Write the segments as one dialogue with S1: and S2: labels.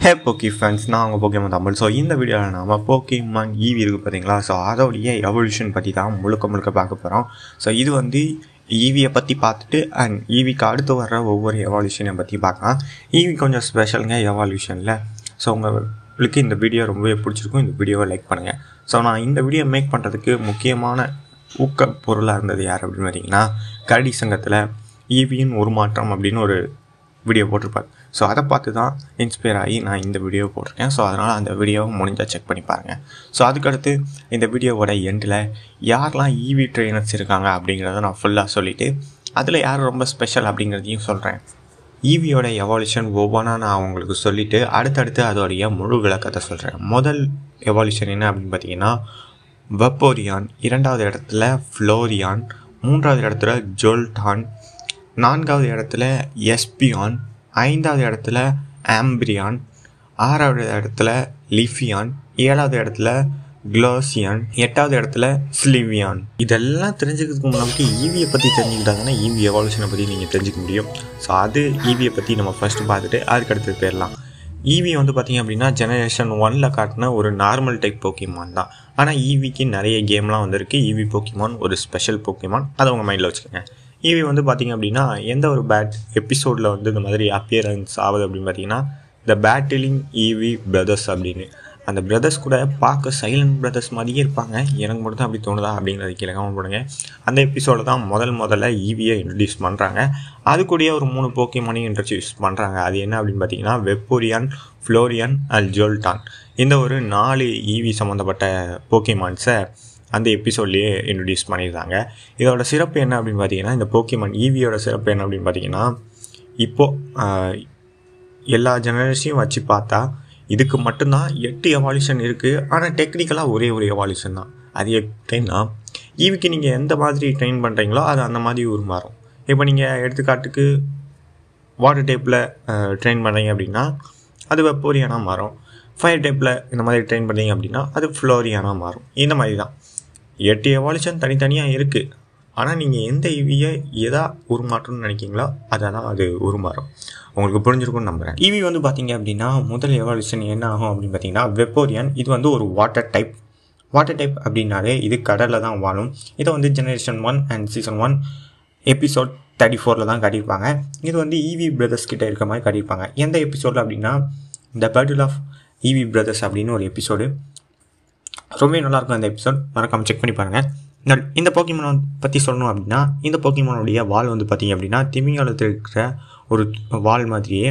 S1: ஹே போக்கி ஃப்ரெண்ட்ஸ், நான் உங்கள் போக்கிமான் தமிழ். ஸோ இந்த வீடியோவில் நம்ம போக்கிமான் ஈவி இருக்குது பார்த்தீங்களா. ஸோ அதோடைய எவல்யூஷன் பற்றி தான் முழுக்க பார்க்க போகிறோம். ஸோ இது வந்து ஈவியை பற்றி பார்த்துட்டு அண்ட் ஈவிக்கு அடுத்து வர்ற ஒவ்வொரு எவால்யூஷனை பற்றி பார்க்கலாம். ஈவி கொஞ்சம் ஸ்பெஷலுங்க எவால்யூஷனில். ஸோ உங்களுக்கு இந்த வீடியோ ரொம்பவே பிடிச்சிருக்கும். இந்த வீடியோவை லைக் பண்ணுங்கள். ஸோ நான் இந்த வீடியோ மேக் பண்ணுறதுக்கு முக்கியமான ஊக்க பொருளாக இருந்தது யார் அப்படின்னு பார்த்தீங்கன்னா, கரடி சங்கத்தில் ஈவியின் ஒரு மாற்றம் அப்படின்னு ஒரு வீடியோ போட்டிருப்பார். ஸோ அதை பார்த்து தான் இன்ஸ்பயர் ஆகி நான் இந்த வீடியோ போட்டிருக்கேன். ஸோ அதனால் அந்த வீடியோவை முடிஞ்சால் செக் பண்ணி பாருங்கள். ஸோ அதுக்கடுத்து இந்த வீடியோவோட எண்டில் யாரெல்லாம் ஈவி ட்ரெயினர்ஸ் இருக்காங்க அப்படிங்கிறத நான் ஃபுல்லாக சொல்லிவிட்டு அதில் யார் ரொம்ப ஸ்பெஷல் அப்படிங்கிறதையும் சொல்கிறேன். ஈவியோட எவால்யூஷன் ஒவ்வொன்றா நான் உங்களுக்கு சொல்லிவிட்டு அடுத்தடுத்து அதோடைய முழு விளக்கத்தை சொல்கிறேன். முதல் எவால்யூஷன் என்ன அப்படின்னு பார்த்தீங்கன்னா வெப்போரியான், இரண்டாவது இடத்துல ஃப்ளோரியான், மூன்றாவது இடத்துல ஜோல்டான், நான்காவது இடத்துல எஸ்பியான், ஐந்தாவது இடத்துல ஆம்பிரியான், ஆறாவது இடத்துல லிஃபியான், ஏழாவது இடத்துல க்ளோசியான், எட்டாவது இடத்துல ஸ்லிவியான். இதெல்லாம் தெரிஞ்சுக்கிறதுக்கு நமக்கு ஈவியை பற்றி தெரிஞ்சுக்கிட்டாங்கன்னா ஈவி எவால்யூஷனை பற்றி நீங்கள் தெரிஞ்சுக்க முடியும். ஸோ அது ஈவியை பற்றி நம்ம ஃபஸ்ட்டு பார்த்துட்டு அதுக்கடுத்து போயிடலாம். ஈவி வந்து பார்த்திங்க அப்படின்னா ஜெனரேஷன் 1ல் காட்டின ஒரு நார்மல் டைப் போக்கிமான் தான். ஆனால் ஈவிக்கு நிறைய கேம்லாம் வந்திருக்கு. ஈவி போக்கிமான் ஒரு ஸ்பெஷல் போக்கிமான், அதை உங்கள் மைண்டில் வச்சுக்கோங்க. ஈவி வந்து பார்த்திங்க அப்படின்னா எந்த ஒரு எபிசோடில் வந்து இந்த மாதிரி அப்பியரன்ஸ் ஆகுது அப்படின்னு பார்த்தீங்கன்னா, த பேட்டிலிங் ஈவி பிரதர்ஸ் அப்படின்னு. அந்த பிரதர்ஸ் கூட பார்க்க சைலண்ட் பிரதர்ஸ் மாதிரியே இருப்பாங்க. எனக்கு மட்டும் தான் அப்படி தோணுதா அப்படிங்கிறது கீழே கமெண்ட் பண்ணுங்க. அந்த எபிசோடில் தான் முதல்ல ஈவியை இன்ட்ரடியூஸ் பண்ணுறாங்க. அது கூடயே ஒரு 3 போக்கிமானையும் இன்ட்ரடியூஸ் பண்ணுறாங்க. அது என்ன அப்படின்னு பார்த்தீங்கன்னா வெப்போரியான், ஃப்ளோரியான் அண்ட் ஜோல்டான். இந்த ஒரு 4 ஈவி சம்மந்தப்பட்ட போக்கிமான்ஸை அந்த எபிசோட்லேயே இன்ட்ரடியூஸ் பண்ணியிருந்தாங்க. இதோட சிறப்பு என்ன அப்படின்னு பார்த்தீங்கன்னா, இந்த போக்கிமான் ஈவியோட சிறப்பு என்ன அப்படின்னு பார்த்தீங்கன்னா, இப்போது எல்லா ஜெனரேஷனையும் வச்சு பார்த்தா இதுக்கு மட்டும்தான் 8 எவால்யூஷன் இருக்குது. ஆனால் டெக்னிக்கலாக ஒரே ஒரு எவால்யூஷன் தான். அது எப்படின்னா, ஈவிக்கு நீங்கள் எந்த மாதிரி ட்ரெயின் பண்ணுறீங்களோ அது அந்த மாதிரி உருமாறும். இப்போ நீங்கள் எடுத்துக்காட்டுக்கு வாட்டர் டைப்பில் ட்ரெயின் பண்ணுறீங்க அப்படின்னா அது வெப்போரியானாக மாறும். ஃபயர் டைப்பில் இந்த மாதிரி ட்ரெயின் பண்ணுறீங்க அப்படின்னா அது ஃப்ளோரியானாக மாறும். இந்த மாதிரி தான் 8 எவால்யூஷன் தனித்தனியாக இருக்குது. ஆனால் நீங்கள் எந்த ஈவியை எதா உருமாற்றணும்னு நினைக்கிங்களோ அது உருமாறும். உங்களுக்கு புரிஞ்சிருக்கும்னு நம்புகிறேன். ஈவி வந்து பார்த்தீங்க அப்படின்னா முதல் எவால்யூஷன் என்ன ஆகும் அப்படின்னு பார்த்தீங்கன்னா வெப்போரியான். இது வந்து ஒரு வாட்டர் டைப் அப்படின்னாலே இது கடலில் தான் வாழும். இதை வந்து ஜெனரேஷன் 1 அண்ட் சீசன் 1 எபிசோட் 34 தான் காட்டியிருப்பாங்க. இது வந்து ஈவி பிரதர்ஸ் கிட்டே இருக்க மாதிரி காட்டியிருப்பாங்க. எந்த எபிசோடில் அப்படின்னா the battle of Eevee brothers அப்படின்னு ஒரு எபிசோடு. ரொம்ப நல்லாயிருக்கும் அந்த எபிசோட், மறக்காமல் செக் பண்ணி பாருங்கள். இந்த போக்கிமானை பற்றி சொல்லணும் அப்படின்னா, இந்த போக்கிமானுடைய வால் வந்து பார்த்திங்க அப்படின்னா திமிங்கலத்தில் இருக்கிற ஒரு வால் மாதிரியே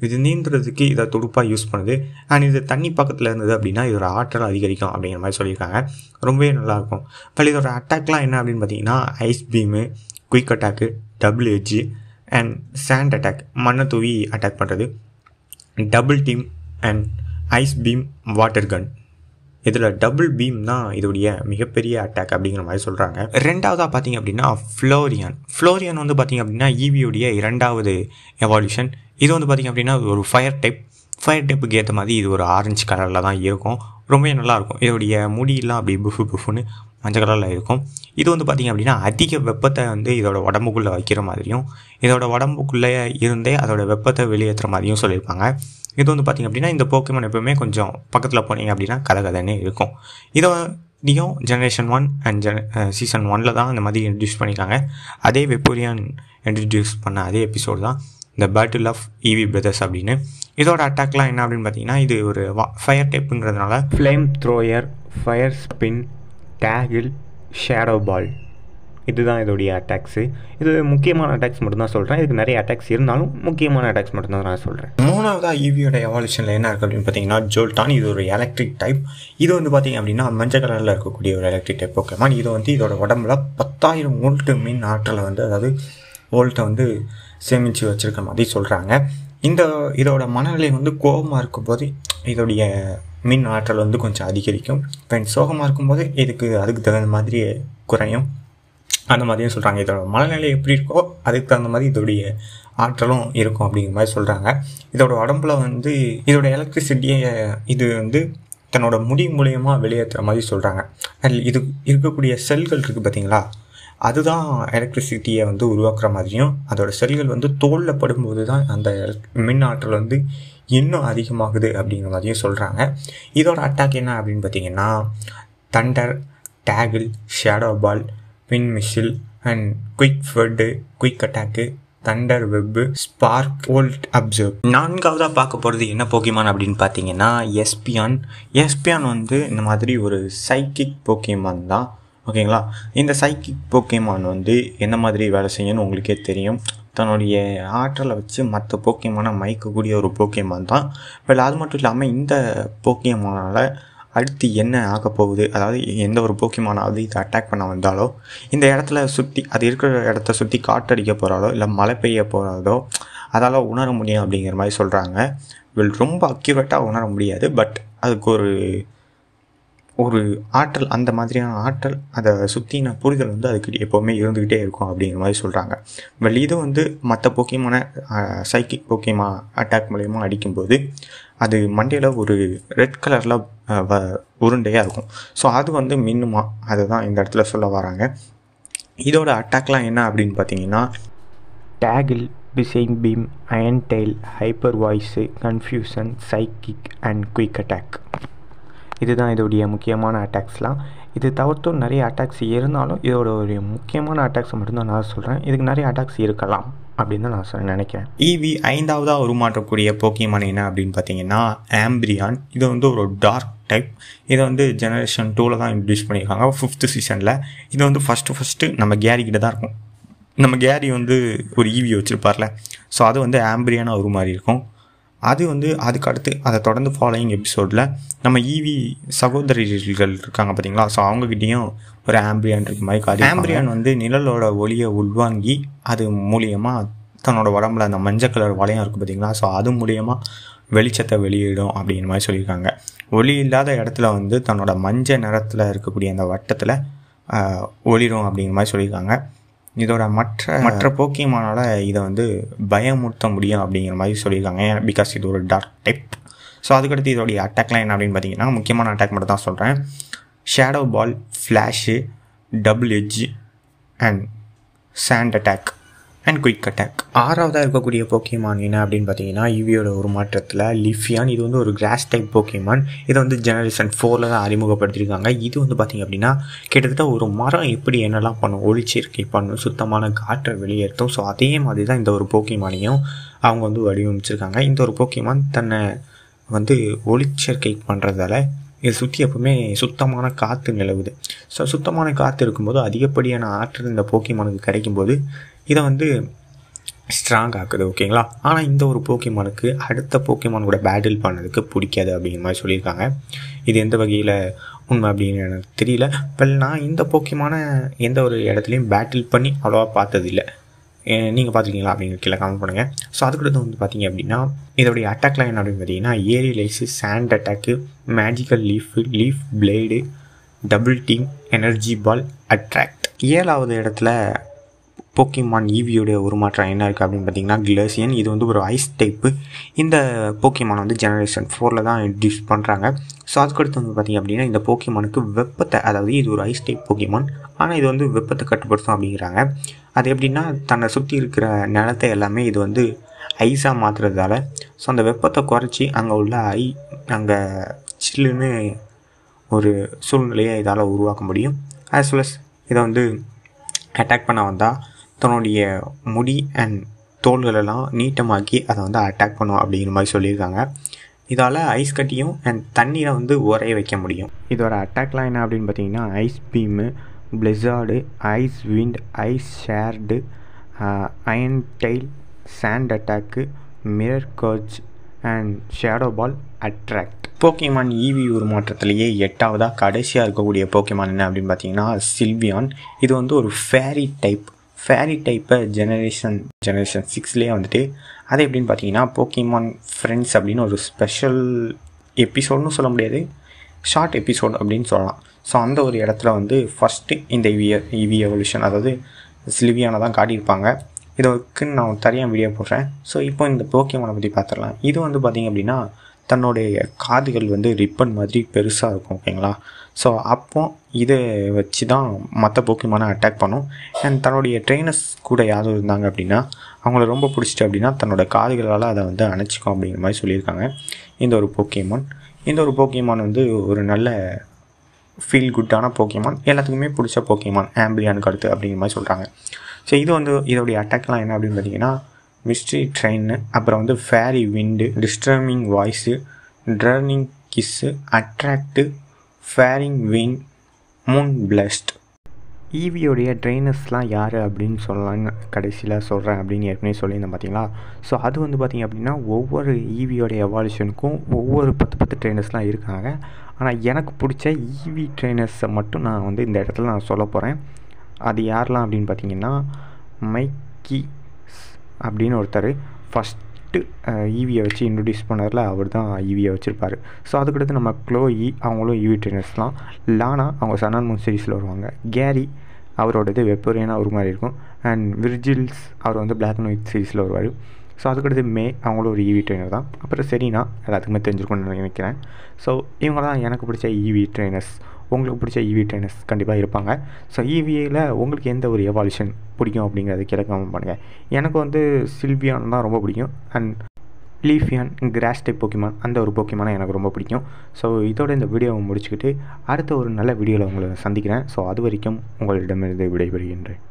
S1: இது நீந்துறதுக்கு இதை துடுப்பாக யூஸ் பண்ணுது. அண்ட் இது தண்ணி பக்கத்தில் இருந்தது அப்படின்னா இதோட ஆற்றல் அதிகரிக்கும் அப்படிங்கிற மாதிரி சொல்லியிருக்காங்க. ரொம்பவே நல்லாயிருக்கும். பட் இதோட அட்டாக்லாம் என்ன அப்படின்னு பார்த்தீங்கன்னா ice beam, quick attack, double edge and sand attack, மண்ணை தூவி அட்டாக் பண்ணுறது, double team and ice beam, water gun. இதில் டபுள் பீம் தான் இதோடைய மிகப்பெரிய அட்டாக் அப்படிங்கிற மாதிரி சொல்கிறாங்க. ரெண்டாவதாக பார்த்திங்க அப்படின்னா ஃப்ளோரியான் வந்து பார்த்திங்க அப்படின்னா ஈவியோடைய இரண்டாவது எவால்யூஷன். இது வந்து பார்த்திங்க அப்படின்னா ஒரு ஃபயர் டைப்புக்கு ஏற்ற மாதிரி இது ஒரு ஆரஞ்சு கலரில் தான் இருக்கும். ரொம்பவே நல்லாயிருக்கும். இதோடைய முடியெல்லாம் அப்படி புஃப்னு மஞ்சள் கலரில் இருக்கும். இது வந்து பார்த்திங்க அப்படின்னா அதிக வெப்பத்தை வந்து இதோட உடம்புக்குள்ளே வைக்கிற மாதிரியும் இதோட உடம்புக்குள்ளே இருந்தே அதோட வெப்பத்தை வெளியேற்றுற மாதிரியும் சொல்லியிருப்பாங்க. இது வந்து பார்த்திங்க அப்படின்னா இந்த போக்கிமான் எப்பவுமே கொஞ்சம் பக்கத்தில் போனீங்க அப்படின்னா கதகதன்னே இருக்கும். இதையும் ஜெனரேஷன் 1 அண்ட் சீசன் 1ல் தான் இந்த மாதிரி இன்ட்ரடியூஸ் பண்ணியிருக்காங்க. அதே வெப்போரியான் இன்ட்ரடியூஸ் பண்ண அதே எபிசோடு தான் the battle of Eevee brothers அப்படின்னு. இதோட அட்டாக்லாம் என்ன அப்படின்னு பார்த்தீங்கன்னா, இது ஒரு ஃபயர் டைப்புங்கிறதுனால flamethrower, fire spin, tackle, shadow ball, இதுதான் இதோடைய அட்டாக்ஸு. இது முக்கியமான அட்டாக்ஸ் மட்டும்தான் சொல்கிறேன். இதுக்கு நிறைய அட்டாக்ஸ் இருந்தாலும் முக்கியமான அட்டாக்ஸ் மட்டும்தான் நான் சொல்கிறேன். மூணாவதாக ஈவியோட எவால்யூஷனில் என்ன இருக்குது அப்படின்னு பார்த்தீங்கன்னா ஜோல்டான். இது ஒரு எலக்ட்ரிக் டைப். இது வந்து பார்த்திங்க அப்படின்னா மஞ்சள் கலரில் இருக்கக்கூடிய ஒரு எலக்ட்ரிக் டைப் போக்கிமான். இது வந்து இதோட உடம்புல 10,000 வோல்ட்டு மின் ஆற்றலை வந்து அதாவது வோல்ட்டை வந்து சேமித்து வச்சுருக்க மாதிரி சொல்கிறாங்க. இதோட மனநிலை வந்து கோபமாக இருக்கும்போது இதோடைய மின் ஆற்றல் வந்து கொஞ்சம் அதிகரிக்கும். இப்போ சோகமாக இருக்கும்போது அதுக்கு தகுந்த மாதிரி குறையும். அந்த மாதிரியும் சொல்கிறாங்க. இதோட மனநிலை எப்படி இருக்கோ அதுக்கு தகுந்த மாதிரி இதோடைய ஆற்றலும் இருக்கும் அப்படிங்கிற மாதிரி சொல்கிறாங்க. இதோட உடம்புல வந்து இதோட எலக்ட்ரிசிட்டியை இது வந்து தன்னோட முடி மூலியமாக வெளியேற்றுற மாதிரி சொல்கிறாங்க. இது இருக்கக்கூடிய செல்கள் இருக்குது பார்த்தீங்களா, அதுதான் எலக்ட்ரிசிட்டியை வந்து உருவாக்குற மாதிரியும் அதோட செல்கள் வந்து தோலில் படும்போது தான் அந்த மின் ஆற்றல் வந்து இன்னும் அதிகமாகுது அப்படிங்கிற மாதிரியும் சொல்கிறாங்க. இதோட அட்டாக் என்ன அப்படின்னு பார்த்தீங்கன்னா thunder, tackle, shadow ball, pin missile and quick guard, quick attack, thunder wave, spark, volt absorb. நான்காவதாக பார்க்க போகிறது என்ன போக்கிமான் அப்படின்னு பார்த்தீங்கன்னா எஸ்பியான். எஸ்பியான் வந்து இந்த மாதிரி ஒரு சைக்கிக் போக்கிமான் தான். ஓகேங்களா, இந்த சைக்கிக் போக்கிமான் வந்து எந்த மாதிரி வேலை செய்யணும்னு உங்களுக்கே தெரியும். தன்னுடைய ஆற்றலை வச்சு மற்ற போக்கிமானை மயக்கக்கூடிய ஒரு போக்கிமான் தான். பட் அது மட்டும் இல்லாமல் இந்த போக்கிமானால் அடுத்து என்ன ஆக போகுது, அதாவது எந்த ஒரு போக்கிமானாவது இதை அட்டாக் பண்ண வந்தாலோ இந்த இடத்துல சுற்றி அது இருக்கிற இடத்த சுற்றி காற்றடிக்க போகிறாலோ இல்லை மழை பெய்ய போகிறதோ அதால் உணர முடியும் அப்படிங்கிற மாதிரி சொல்கிறாங்க. ரொம்ப அக்யூரேட்டாக உணர முடியாது, பட் அதுக்கு ஒரு ஆற்றல், அந்த மாதிரியான ஆற்றல் அதை சுற்றின புரிதல் வந்து அதுக்கு எப்போவுமே இருந்துக்கிட்டே இருக்கும் அப்படிங்கிற மாதிரி சொல்கிறாங்க. பட் இது வந்து மற்ற போக்கியமான சைக்கிக் போக்கியமா அட்டாக் மூலயமா அடிக்கும்போது அது மண்டையில் ஒரு ரெட் கலரில் உருண்டையாக இருக்கும். ஸோ அது வந்து மின்னுமா, அதுதான் இந்த இடத்துல சொல்ல வராங்க. இதோட அட்டாக்லாம் என்ன அப்படின்னு பார்த்தீங்கன்னா tackle, psybeam, iron tail, hyper voice, confusion, psychic and quick attack. இதுதான் இதோடைய முக்கியமான அட்டாக்ஸ்லாம். இது தவிர்த்தும் நிறைய அட்டாக்ஸ் இருந்தாலும் இதோட ஒரு முக்கியமான அட்டாக்ஸை மட்டும்தான் நான் சொல்கிறேன். இதுக்கு நிறைய அட்டாக்ஸ் இருக்கலாம் அப்படின்னு தான் நான் நினைக்கிறேன். ஈவி 5ஆவதாக உருமாற்றக்கூடிய போக்கிமான் என்ன அப்படின்னு பார்த்தீங்கன்னா ஆம்பிரியான். இது வந்து ஒரு டார்க் டைப். இதை வந்து ஜெனரேஷன் 2ல் தான் இன்ட்ரடியூஸ் பண்ணியிருக்காங்க, 5th சீசனில். இது வந்து ஃபஸ்ட்டு நம்ம கேரிக்கிட்ட தான் இருக்கும். நம்ம கேரி வந்து ஒரு ஈவி வச்சுருப்பார்ல, ஸோ அது வந்து ஆம்பிரியானாக ஒரு மாதிரி இருக்கும். அது வந்து அதுக்கு அடுத்து அதை தொடர்ந்து ஃபாலோயிங் எபிசோடில் நம்ம ஈவி சகோதரிகள் இருக்காங்க பார்த்தீங்களா, ஸோ அவங்கக்கிட்டேயும் ஒரு ஆம்பிரியான் இருக்க மாதிரி காரி. ஆம்பிரியான் வந்து நிழலோட ஒளியை உள்வாங்கி அது மூலியமாக தன்னோட உடம்புல அந்த மஞ்சள் கலர் வளையம் இருக்குது பார்த்தீங்களா, ஸோ அது மூலியமாக வெளிச்சத்தை வெளியிடும் அப்படிங்கிற மாதிரி சொல்லியிருக்காங்க. ஒளி இல்லாத இடத்துல வந்து தன்னோட மஞ்சள் நிறத்தில் இருக்கக்கூடிய அந்த வட்டத்தில் ஒளிரும் அப்படிங்கிற மாதிரி சொல்லியிருக்காங்க. இதோட மற்ற போக்கியமானால் இதை வந்து பயமுறுத்த முடியும் அப்படிங்கிற மாதிரி சொல்லியிருக்காங்க, பிகாஸ் இது ஒரு டார்க் டைப். ஸோ அதுக்கடுத்து இதோடைய அட்டாக்லாம் என்ன அப்படின்னு பார்த்தீங்கன்னா முக்கியமான அட்டாக் மட்டும் தான் சொல்கிறேன். Shadow ball, flash, double edge and sand attack and quick attack. 6ஆவதாக இருக்கக்கூடிய போக்கிமான் என்ன அப்படின்னு பார்த்தீங்கன்னா ஈவியோட ஒரு மாற்றத்தில் லிஃபியான். இது வந்து ஒரு கிராஸ் டைப் போக்கிமான். இதை வந்து ஜெனரேஷன் 4ல் தான் அறிமுகப்படுத்தியிருக்காங்க. இது வந்து பார்த்திங்க அப்படின்னா கிட்டத்தட்ட ஒரு மரம் எப்படி என்னெல்லாம் பண்ணும், ஒளிச்சேர்க்கை பண்ணும், சுத்தமான காற்றை வெளியேற்றும். ஸோ அதே மாதிரி தான் இந்த ஒரு போக்கிமானையும் அவங்க வந்து வடிவமைச்சிருக்காங்க. இந்த ஒரு போக்கிமான் தன்னை வந்து ஒளிச்சேர்க்கை பண்ணுறதால இதை சுற்றி எப்பவுமே சுத்தமான காற்று நிலவுது. ஸோ சுத்தமான காற்று இருக்கும்போது அதிகப்படியான ஆற்றல் இந்த போக்கிமானுக்கு கிடைக்கும்போது இதை வந்து ஸ்ட்ராங் ஆக்குது. ஓகேங்களா, ஆனால் இந்த ஒரு போக்கிமானுக்கு அடுத்த போக்கிமான் கூட பேட்டில் பண்ணதுக்கு பிடிக்காது அப்படிங்கிற மாதிரி சொல்லியிருக்காங்க. இது எந்த வகையில் உண்மை அப்படின்னு எனக்கு தெரியல. பட் நான் இந்த போக்கிமான எந்த ஒரு இடத்துலையும் பேட்டில் பண்ணி அவ்வளோவா பார்த்ததில்லை. நீங்கள் பார்த்துருக்கீங்களா அப்படிங்கிற கீழே கமெண்ட் பண்ணுங்கள். ஸோ அதுக்கடுத்து வந்து பார்த்தீங்க அப்படின்னா இதோடைய அட்டாக்லாம் என்ன அப்படின்னு பார்த்தீங்கன்னா aerial ace, sand attack, magical leaf blade, double team, energy ball, attract. 7ஆவது இடத்துல போக்கிமான் ஈவியோடைய உருமாற்றம் என்ன இருக்குது அப்படின்னு பார்த்தீங்கன்னா கிளேசியன். இது வந்து ஒரு ஐஸ் டைப்பு. இந்த போக்கிமான் வந்து ஜெனரேஷன் 4ல் தான் இன்ட்ரடியூஸ் பண்ணுறாங்க. ஸோ அதுக்கடுத்து வந்து பார்த்திங்க அப்படின்னா இந்த போக்கிமானுக்கு வெப்பத்தை, அதாவது இது ஒரு ஐஸ் டைப் போக்கிமான், ஆனால் இது வந்து வெப்பத்தை கட்டுப்படுத்தும் அப்படிங்கிறாங்க. அது எப்படின்னா தன்னை சுற்றி இருக்கிற நிலத்தை எல்லாமே இது வந்து ஐஸாக மாற்றுறதால ஸோ அந்த வெப்பத்தை குறைச்சி அங்கே உள்ள அங்கே சில்லுன்னு ஒரு சூழ்நிலையை இதால் உருவாக்க முடியும். ஆஸ் வெல் அஸ் இதை வந்து அட்டாக் பண்ண வந்தால் தன்னுடைய முடி அண்ட் தோள்களெல்லாம் நீட்டமாக்கி அதை வந்து அட்டாக் பண்ணும் அப்படிங்கிற மாதிரி சொல்லியிருக்காங்க. இதால் ஐஸ் கட்டியும் அண்ட் தண்ணீரை வந்து உரைய வைக்க முடியும். இதோட அட்டாக்லாம் என்ன அப்படின்னு பார்த்தீங்கன்னா ice beam, blizzard, ice wind, ice shard, iron tail, sand attack, mirror கர்ச் and shadow ball, attract. Pokemon Eevee உருமாற்றத்திலேயே 8ஆவதாக கடைசியாக இருக்கக்கூடிய போக்கிமான் என்ன அப்படின்னு பார்த்தீங்கன்னா சில்வியான். இது வந்து ஒரு ஃபேரி டைப்பை ஜெனரேஷன் 6லேயே வந்துட்டு அது எப்படின்னு பார்த்தீங்கன்னா போக்கிமான் ஃப்ரெண்ட்ஸ் அப்படின்னு ஒரு ஸ்பெஷல் எபிசோட்னு சொல்ல முடியாது, ஷார்ட் எபிசோட் அப்படின்னு சொல்லலாம். ஸோ அந்த ஒரு இடத்துல வந்து ஃபஸ்ட்டு இந்த ஈவி எவல்யூஷன், அதாவது சில்வியானை தான் காட்டியிருப்பாங்க. இதுக்கு நான் தனியாக வீடியோ போடுறேன். ஸோ இப்போ இந்த போக்கிமானை பற்றி பார்த்துடலாம். இது வந்து பார்த்திங்க அப்படின்னா தன்னுடைய காதுகள் வந்து ரிப்பன் மாதிரி பெருசாக இருக்கும். ஓகேங்களா? ஸோ அப்போ இதை வச்சு தான் மற்ற போக்கிமானை அட்டாக் பண்ணும். அண்ட் தன்னுடைய ட்ரெயினர்ஸ் கூட யாரும் இருந்தாங்க அப்படின்னா அவங்கள ரொம்ப பிடிச்சிட்டு அப்படின்னா தன்னோட காதுகளால் அதை வந்து அணைச்சிக்கும் அப்படிங்கிற மாதிரி சொல்லியிருக்காங்க இந்த ஒரு போக்கிமான். இந்த ஒரு போக்கிமான் வந்து ஒரு நல்ல ஃபீல் குட்டான போக்கிமான், எல்லாத்துக்குமே பிடிச்ச போக்கிமான் ஆம்பிலியானுக்கு அடுத்து அப்படிங்கிற மாதிரி சொல்கிறாங்க. ஸோ இது வந்து இதோடைய அட்டாக்லாம் என்ன அப்படின்னு பார்த்தீங்கன்னா மிஸ்ட்ரி ட்ரெயின், அப்புறம் வந்து fairy wind, disarming voice, draining kiss, attract, fairy wind, moon blast. ஈவியோடைய ட்ரெயினர்ஸ்லாம் யார் அப்படின்னு சொல்லலான்னு கடைசியில் சொல்கிறேன் அப்படின்னு ஏற்கனவே சொல்லியிருந்தேன் பார்த்தீங்களா. ஸோ அது வந்து பார்த்திங்க அப்படின்னா ஒவ்வொரு ஈவியோடைய எவால்யூஷனுக்கும் ஒவ்வொரு 10 ட்ரெயினர்ஸ்லாம் இருக்காங்க. ஆனால் எனக்கு பிடிச்ச ஈவி ட்ரெயினர்ஸை மட்டும் நான் வந்து இந்த இடத்துல நான் சொல்ல போகிறேன். அது யாரெலாம் அப்படின்னு பார்த்தீங்கன்னா மைக்கி அப்படின்னு ஒருத்தர் ஃபஸ்ட்டு ஈவியை வச்சு இன்ட்ரடியூஸ் பண்ணதில் அவர் தான் ஈவியை வச்சுருப்பார். ஸோ அதுக்கடுத்து நம்ம க்ளோயி அவங்களும் ஈவி ட்ரெயினர்ஸ்லாம். லானா அவங்க சன் அண்ட் மூன் சீரீஸில் வருவாங்க. கேரி அவரோடது வெப்போரியனாக ஒரு மாதிரி இருக்கும். அண்ட் விர்ஜில்ஸ் அவர் வந்து பிளாக் அண்ட் ஒயிட் சீரீஸில் வருவார். ஸோ அதுக்கடுத்து மே அவங்களும் ஒரு ஈவி ட்ரெயினர் தான். அப்புறம் செரீனா எல்லாத்துக்குமே தெரிஞ்சிருக்கும்னு நினைக்கிறேன். ஸோ இவங்க தான் எனக்கு பிடிச்ச ஈவி ட்ரெயினர்ஸ். உங்களுக்கு பிடிச்ச ஈவி ட்ரெயினர்ஸ் கண்டிப்பாக இருப்பாங்க. ஸோ ஈவியில் உங்களுக்கு எந்த ஒரு எவால்யூஷன் பிடிக்கும் அப்படிங்கிறது கீழே கமெண்ட் பண்ணுங்கள். எனக்கு வந்து சில்வியான் தான் ரொம்ப பிடிக்கும். அண்ட் லீஃபியான் கிராஸ் டைப் போக்கிமான் அந்த ஒரு போக்கிமானை எனக்கு ரொம்ப பிடிக்கும். ஸோ இதோட இந்த வீடியோவை முடிச்சுக்கிட்டு அடுத்த ஒரு நல்ல வீடியோவில் உங்களை சந்திக்கிறேன். ஸோ அது வரைக்கும் உங்களிடமிருந்து விடைபெறுகின்றேன்.